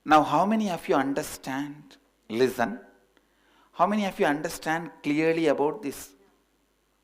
Now, how many of you understand? Listen. How many of you understand clearly about this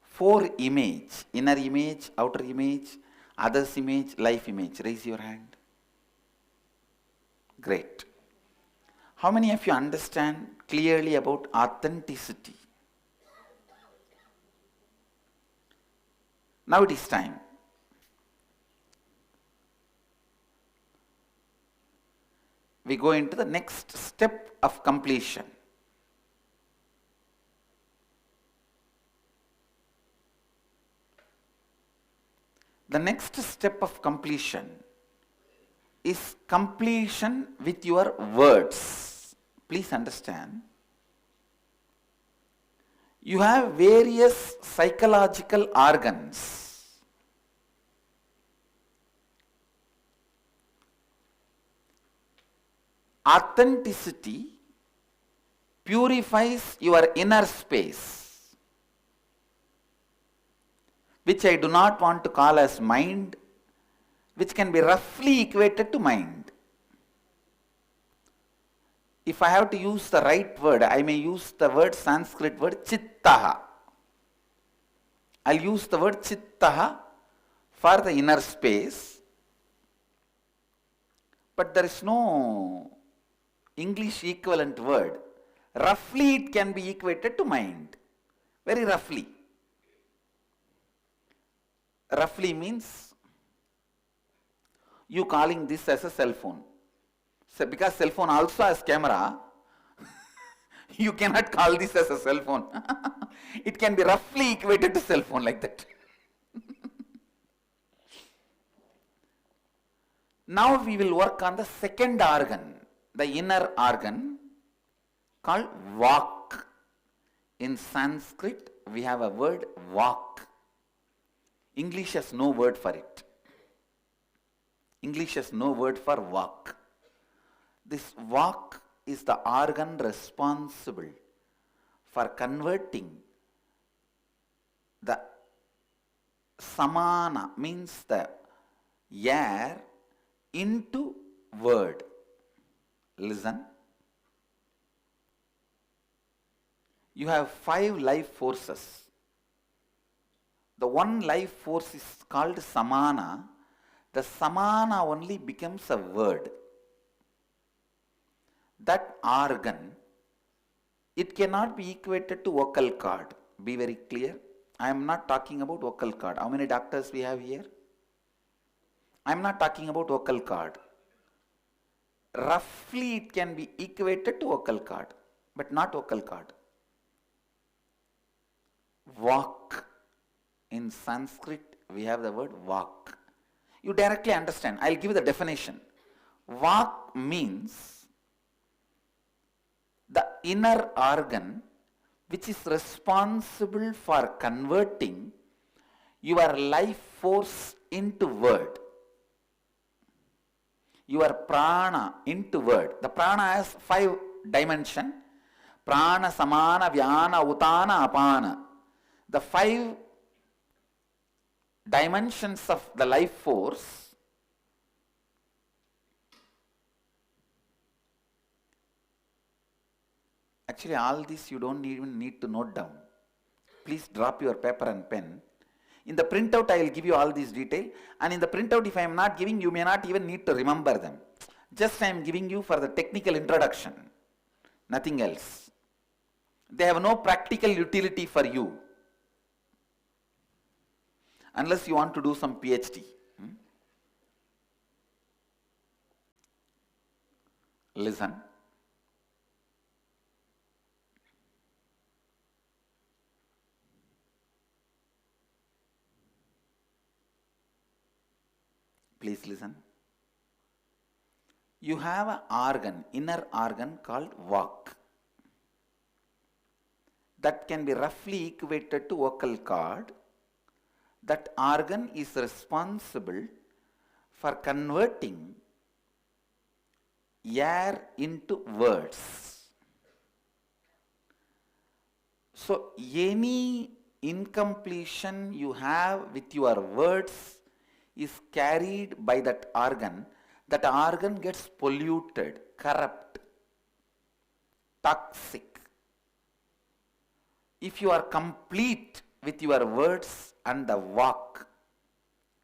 four image? Inner image, outer image, others image, life image. Raise your hand. Great. How many of you understand clearly about authenticity? Now it is time. We go into the next step of completion. The next step of completion is completion with your words. Please understand. You have various psychological organs. Authenticity purifies your inner space, which I do not want to call as mind, which can be roughly equated to mind. If I have to use the right word, I may use the word Sanskrit word chittaha. I'll use the word chittaha for the inner space, but there is no English equivalent word. Roughly it can be equated to mind. Very roughly. Roughly means you calling this as a cell phone. So because cell phone also has camera, you cannot call this as a cell phone. It can be roughly equated to cell phone like that. Now we will work on the second organ, the inner organ called Vak. In Sanskrit we have a word Vak. English has no word for it. English has no word for Vak. This Vak is the organ responsible for converting the samana, means the air, into word. Listen. You have 5 life forces. The one life force is called samana. The samana only becomes a word. That organ, it cannot be equated to vocal cord. Be very clear. I am not talking about vocal cord. How many doctors we have here? I am not talking about vocal cord. Roughly it can be equated to vocal cord, but not vocal cord. Vak. In Sanskrit we have the word Vak. You directly understand. I will give you the definition. Vak means the inner organ which is responsible for converting your life force into word. Your prana into word. The prana has 5 dimensions. Prana, samana, vyana, utana, apana. The 5 dimensions of the life force actually all this you don't even need to note down. Please drop your paper and pen. In the printout I will give you all these detail, and in the printout if I am not giving, you may not even need to remember them. Just I am giving you for the technical introduction, nothing else. They have no practical utility for you unless you want to do some PhD. Listen. Please listen. You have an organ, inner organ called Vak. That can be roughly equated to vocal cord. That organ is responsible for converting air into words. So any incompletion you have with your words is carried by that organ that organ gets polluted, corrupt, toxic. If you are complete with your words and the vak,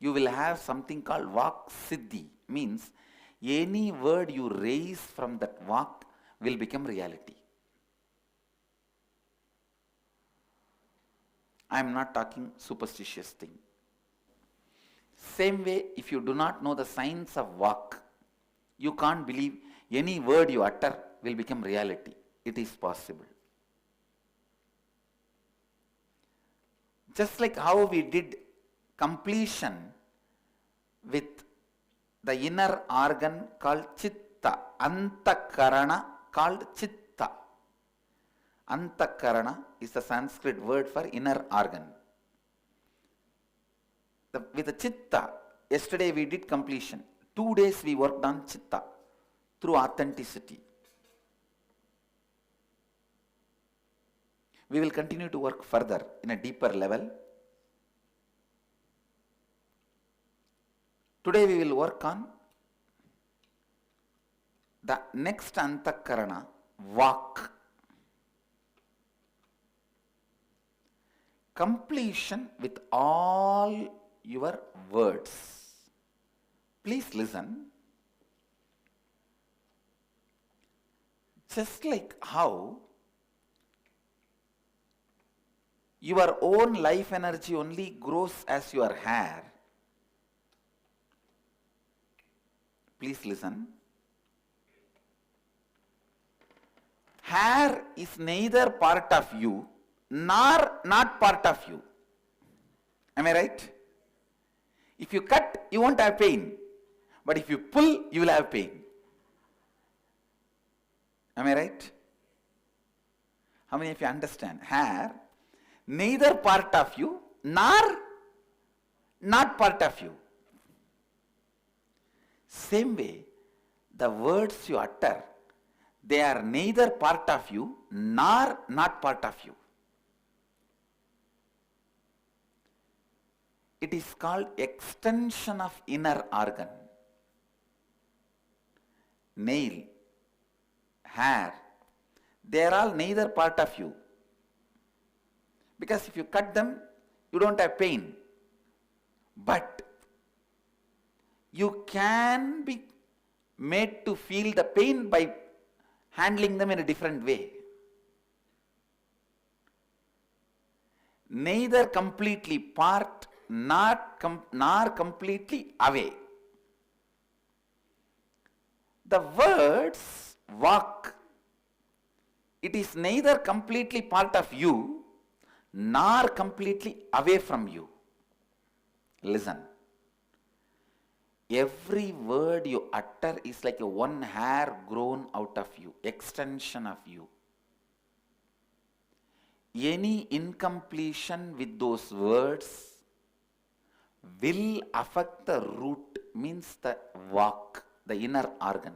you will have something called vak siddhi, means any word you raise from that vak will become reality. I am not talking superstitious thing. Same way, if you do not know the science of vak, you can't believe any word you utter will become reality. It is possible. Just like how we did completion with the inner organ called chitta, antakarana called chitta. Antakarana is the Sanskrit word for inner organ. With the chitta, yesterday we did completion. 2 days we worked on chitta through authenticity. We will continue to work further in a deeper level. Today we will work on the next antakarana, vak. Completion with all your words. Please listen. Just like how your own life energy only grows as your hair. Please listen. Hair is neither part of you nor not part of you. Am I right? If you cut, you won't have pain. But if you pull, you will have pain. Am I right? How many of you understand? Hair, neither part of you nor not part of you. Same way, the words you utter, they are neither part of you nor not part of you. It is called extension of inner organ. Nail, hair, they are all neither part of you. Because if you cut them, you don't have pain. But you can be made to feel the pain by handling them in a different way. Neither completely part nor completely away. The words vak, it is neither completely part of you nor completely away from you. Listen. Every word you utter is like a one hair grown out of you, extension of you. Any incompletion with those words will affect the root, means the vak, the inner organ.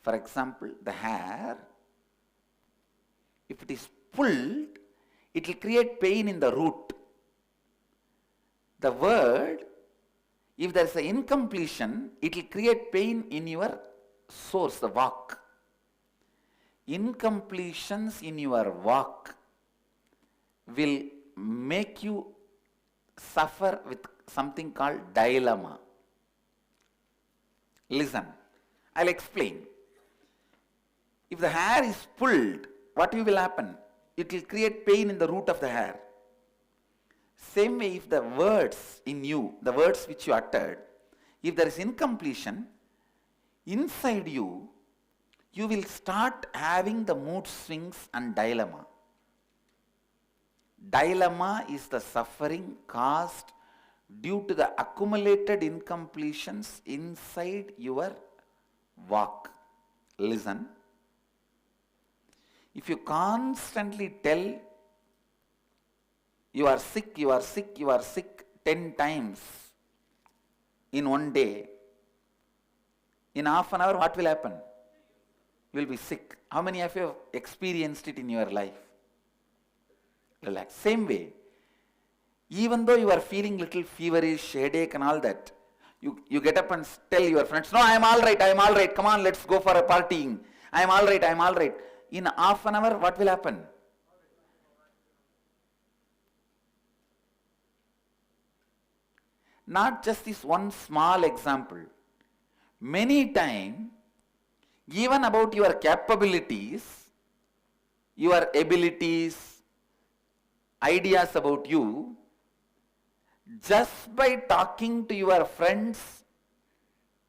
For example, the hair, if it is pulled, it will create pain in the root. The word, if there is an incompletion, it will create pain in your source, the vak. Incompletions in your vak will make you suffer with something called dilemma. Listen, I'll explain. If the hair is pulled, what will happen? It will create pain in the root of the hair. Same way, if the words in you, the words which you uttered, if there is incompletion, inside you, you will start having the mood swings and dilemma. Dilemma is the suffering caused due to the accumulated incompletions inside your vak. Listen. If you constantly tell you are sick, you are sick, you are sick 10 times in one day, in half an hour what will happen? You will be sick. How many of you have experienced it in your life? Relax. Same way, even though you are feeling little feverish, headache and all that, You get up and tell your friends, no, I am all right, come on, let's go for a partying. I am all right. In half an hour, what will happen? Not just this one small example. Many times, even about your capabilities, your abilities, ideas about you, just by talking to your friends,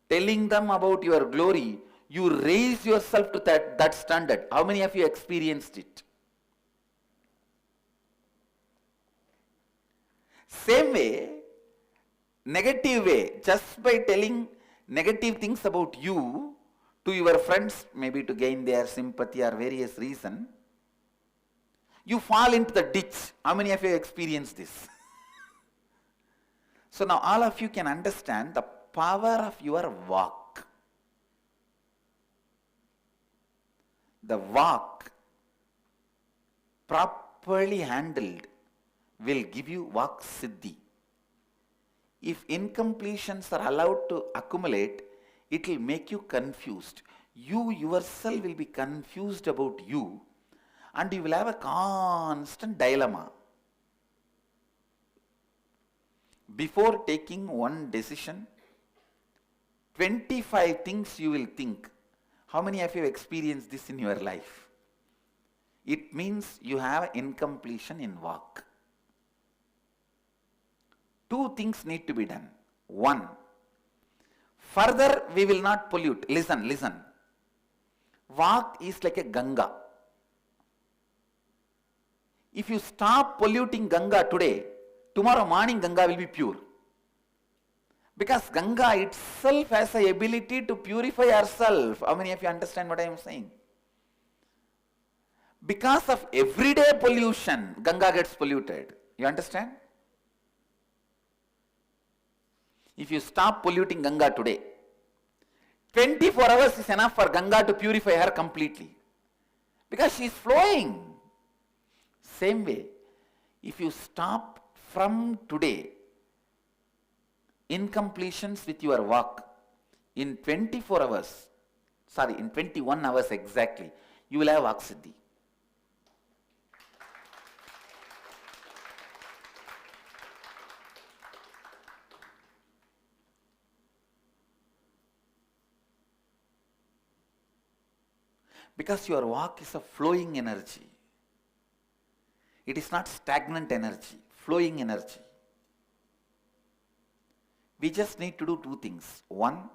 telling them about your glory, you raise yourself to that standard. How many of you experienced it? Same way, negative way, just by telling negative things about you to your friends, maybe to gain their sympathy or various reason, you fall into the ditch. How many of you experienced this? So now all of you can understand the power of your walk. The walk, properly handled, will give you walk siddhi. If incompletions are allowed to accumulate, it will make you confused. You yourself will be confused about you, and you will have a constant dilemma. Before taking one decision, 25 things you will think. How many of you have experienced this in your life? It means you have incompletion in walk. Two things need to be done. One, further we will not pollute. Listen. Walk is like a Ganga. If you stop polluting Ganga today, tomorrow morning Ganga will be pure. Because Ganga itself has the ability to purify herself. How many of you understand what I am saying? Because of everyday pollution, Ganga gets polluted. You understand? If you stop polluting Ganga today, 24 hours is enough for Ganga to purify her completely. Because she is flowing. Same way, if you stop from today incompletions with your walk, in 21 hours exactly, you will have walk siddhi. Because your walk is a flowing energy. It is not stagnant energy, flowing energy. We just need to do two things. One,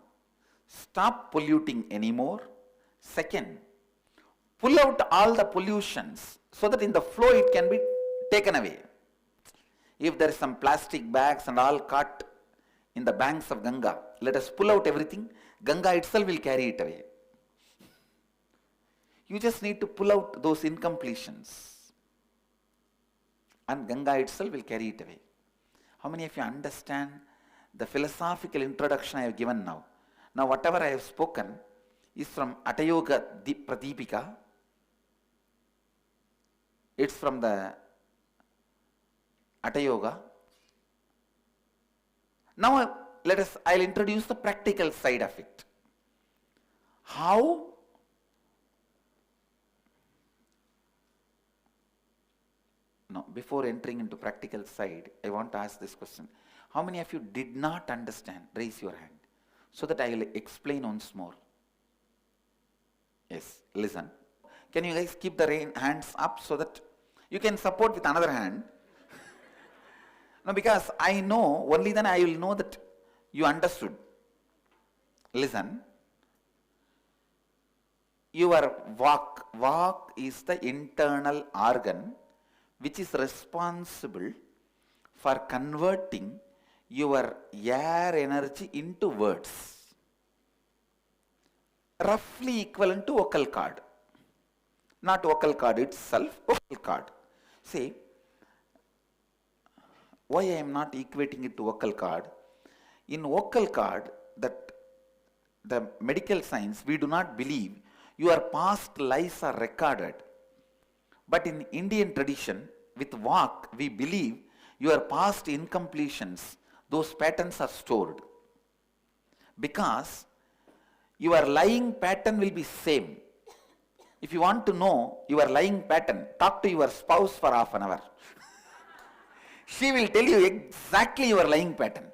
stop polluting anymore. Second, pull out all the pollutions so that in the flow it can be taken away. If there is some plastic bags and all caught in the banks of Ganga, let us pull out everything. Ganga itself will carry it away. You just need to pull out those incompletions, and Ganga itself will carry it away. How many of you understand the philosophical introduction I have given now? Now whatever I have spoken is from Atayoga Pradipika. It's from the Atayoga. Now I'll introduce the practical side of it. How No, before entering into practical side, I want to ask this question. How many of you did not understand? Raise your hand so that I will explain once more. Yes, listen. Can you guys keep the hands up so that you can support with another hand? No, because I know, only then I will know that you understood. Listen. Your walk is the internal organ which is responsible for converting your air energy into words. Roughly equivalent to vocal cord. Not vocal cord itself, vocal cord. See, why I am not equating it to vocal cord? In vocal cord, that the medical science, we do not believe your past lives are recorded. But in Indian tradition, with walk, we believe your past incompletions, those patterns are stored. Because your lying pattern will be same. If you want to know your lying pattern, talk to your spouse for half an hour. She will tell you exactly your lying pattern.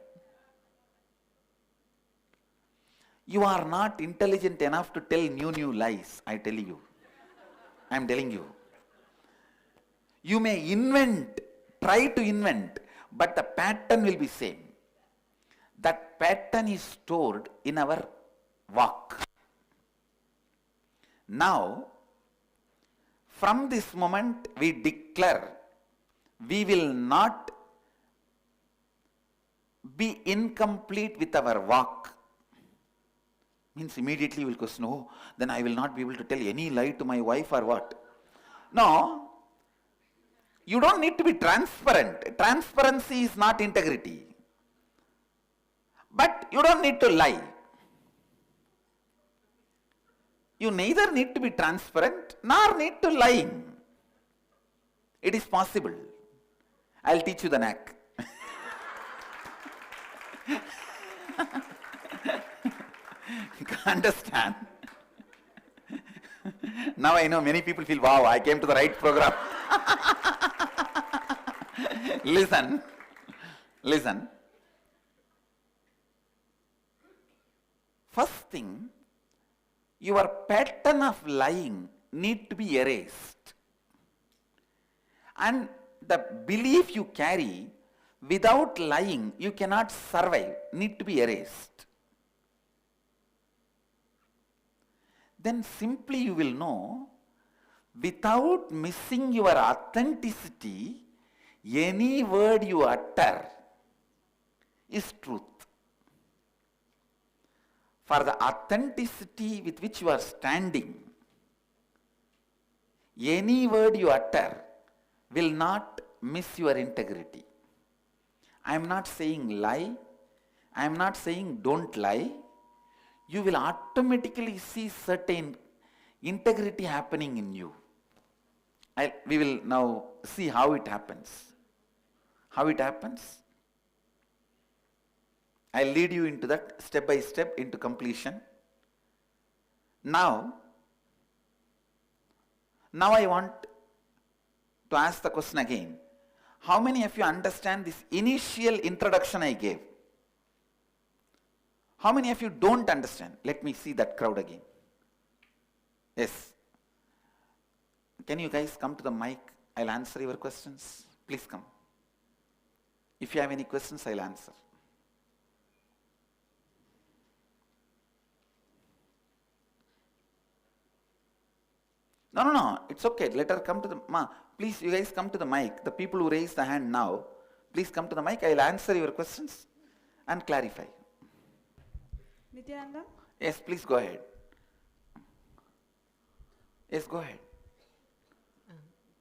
You are not intelligent enough to tell new lies, I tell you. I am telling you. You may invent, try to invent, but the pattern will be same. That pattern is stored in our walk. Now, from this moment we declare we will not be incomplete with our walk. Means immediately you will question, oh, then I will not be able to tell any lie to my wife or what? No, you don't need to be transparent. Transparency is not integrity. But you don't need to lie. You neither need to be transparent nor need to lie. It is possible. I'll teach you the knack. Understand? Now I know many people feel, wow, I came to the right program. Listen. First thing, your pattern of lying need to be erased. And the belief you carry, without lying, you cannot survive, need to be erased. Then simply you will know, without missing your authenticity, any word you utter is truth. For the authenticity with which you are standing, any word you utter will not miss your integrity. I am not saying lie, I am not saying don't lie. You will automatically see certain integrity happening in you. We will now see how it happens. How it happens? I'll lead you into that step by step into completion. Now I want to ask the question again. How many of you understand this initial introduction I gave? How many of you don't understand? Let me see that crowd again. Yes. Can you guys come to the mic? I'll answer your questions. Please come. If you have any questions, I'll answer. No, it's okay. Let her come to the please, you guys come to the mic. The people who raise the hand now, please come to the mic. I'll answer your questions and clarify. Nityananda? Yes, please go ahead. Yes, go ahead.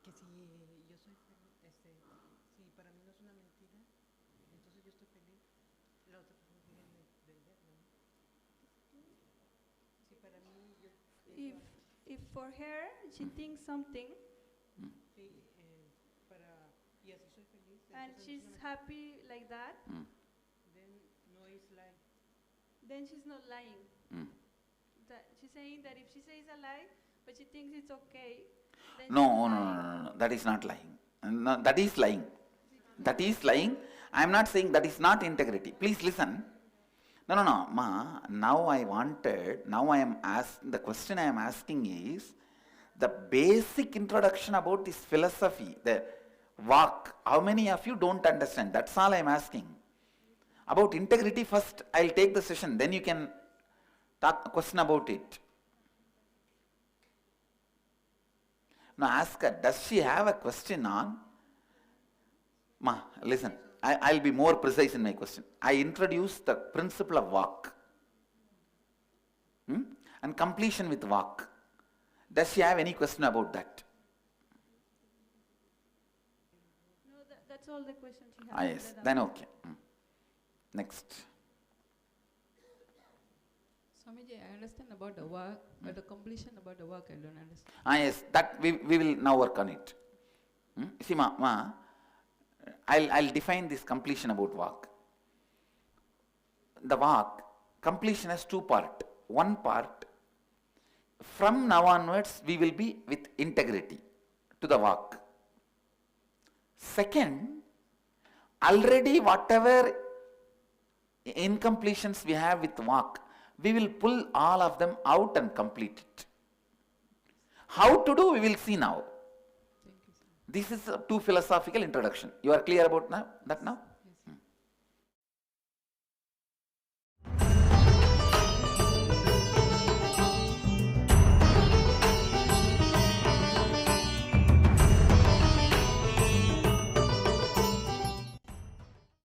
Que si yo soy feliz, si para mí no es una mentira, entonces yo estoy feliz, la otra persona tiene que venderlo, ¿no? Si para mí yo... If for her she thinks something Sí, y así soy feliz, and entonces she's happy like that, then no is lie. then she's not lying. She's saying that if she says a lie, but she thinks it's okay, then No. That is not lying. No, that is lying. That is lying. I am not saying that is not integrity. Please listen. No, Ma. Now I am asking, the question I am asking is, the basic introduction about this philosophy, the walk, how many of you don't understand? That's all I am asking. About integrity, first I'll take the session, then you can talk a question about it. Now ask her, does she have a question on? Ma, listen, I'll be more precise in my question. I introduced the principle of walk and completion with walk. Does she have any question about that? No, that's all the question she has. Yes, then okay. Next. Swamiji, I understand about the work, but the completion about the work I don't understand. Yes, that we will now work on it. See, Ma, I'll define this completion about walk. The walk, completion has two parts. One part, from now onwards, we will be with integrity to the walk. Second, already whatever incompletions we have with walk, we will pull all of them out and complete it. How to do, we will see now. Thank you, sir. This is a two philosophical introduction. You are clear about that now?